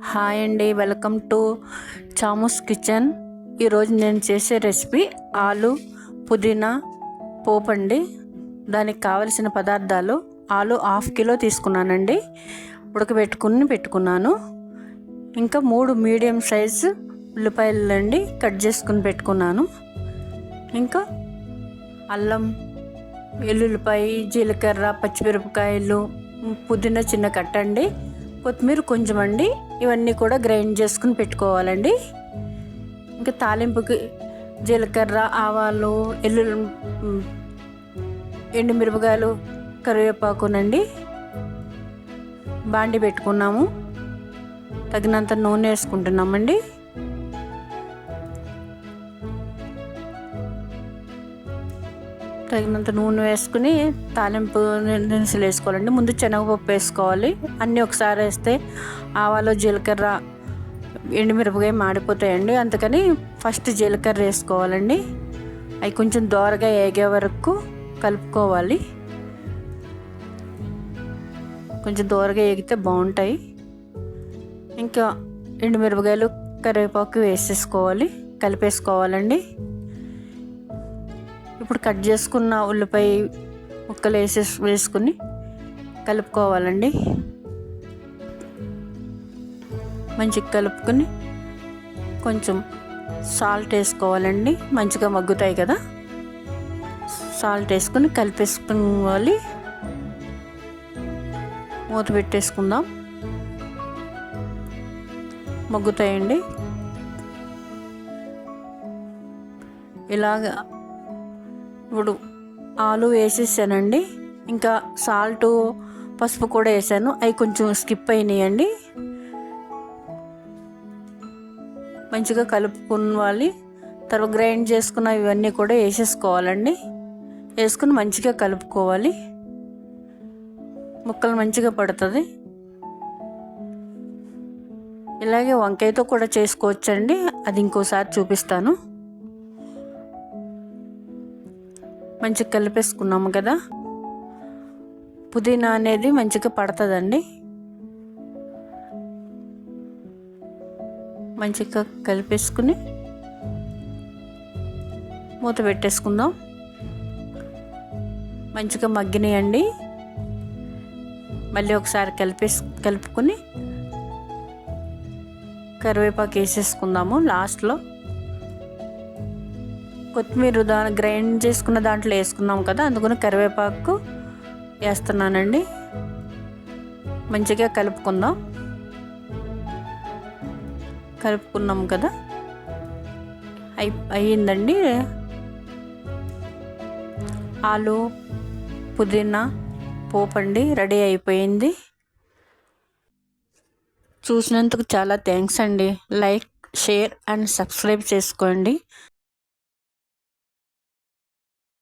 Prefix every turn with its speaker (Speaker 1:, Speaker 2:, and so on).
Speaker 1: Hi అండి, welcome to చామూస్ kitchen. ఈరోజు నేను చేసే రెసిపీ ఆలు పుదీనా పోపు అండి. దానికి కావలసిన పదార్థాలు: ఆలు 1/2 కిలో తీసుకున్నానండి, పెట్టుకున్నాను. ఇంకా 3 మీడియం సైజు ఉల్లిపాయలు అండి, కట్ చేసుకుని పెట్టుకున్నాను. ఇంకా అల్లం, వెల్లుల్లిపాయ, జీలకర్ర, పచ్చిమిరపకాయలు, పుదీనా చిన్న కట్ట అండి, కొత్తిమీర కొంచెం అండి. ఇవన్నీ కూడా గ్రైండ్ చేసుకుని పెట్టుకోవాలండి. ఇంకా తాలింపుకి జీలకర్ర, ఆవాలు, ఎండుమిరపకాయలు, కరివేపాకునండి. బాండి పెట్టుకున్నాము, తగినంత నూనె వేసుకుంటున్నామండి. తగినంత నూనె వేసుకుని తాలింపు దినుసులు వేసుకోవాలండి. ముందు శనగపప్పు వేసుకోవాలి. అన్నీ ఒకసారి వేస్తే ఆవాలు, జీలకర్ర, ఎండుమిరపకాయ మాడిపోతాయండి. అందుకని ఫస్ట్ జీలకర్ర వేసుకోవాలండి. అవి కొంచెం దోరగా వేగే వరకు కలుపుకోవాలి. కొంచెం దోరగా వేగితే బాగుంటాయి. ఇంకా ఎండుమిరపకాయలు, కరివేపాకు వేసేసుకోవాలి, కలిపేసుకోవాలండి. ఇప్పుడు కట్ చేసుకున్న ఉల్లిపాయ ముక్కలు వేసుకుని కలుపుకోవాలండి. మంచిగా కలుపుకొని కొంచెం సాల్ట్ వేసుకోవాలండి. మంచిగా మగ్గుతాయి కదా, సాల్ట్ వేసుకొని కలిపేసుకోవాలి. మూత పెట్టేసుకుందాం. మగ్గుతాయండి. ఇలాగా ఇప్పుడు ఆలు వేసేసానండి. ఇంకా సాల్ట్, పసుపు కూడా వేసాను. అవి కొంచెం స్కిప్ అయినాయండి. మంచిగా కలుపుకోవాలి. తర్వాత గ్రైండ్ చేసుకున్న ఇవన్నీ కూడా వేసేసుకోవాలండి. వేసుకుని మంచిగా కలుపుకోవాలి. ముక్కలు మంచిగా పడుతుంది. ఇలాగే వంకాయతో కూడా చేసుకోవచ్చండి, అది ఇంకోసారి చూపిస్తాను. మంచిగా కలిపేసుకున్నాము కదా, పుదీనా అనేది మంచిగా పడుతుందండి. మంచిగా కలిపేసుకుని మూత పెట్టేసుకుందాం. మంచిగా మగ్గినాయండి. మళ్ళీ ఒకసారి కలుపుకొని కరివేపాకు వేసేసుకుందాము. లాస్ట్లో కొత్తిమీర గ్రైండ్ చేసుకున్న దాంట్లో వేసుకున్నాం కదా, అందుకని కరివేపాకు వేస్తున్నానండి. మంచిగా కలుపుకున్నాం కదా, అయ్యిందండి. ఆలు పుదీనా పోపు అండి రెడీ అయిపోయింది. చూసినందుకు చాలా థ్యాంక్స్ అండి. లైక్, షేర్ అండ్ సబ్స్క్రైబ్ చేసుకోండి.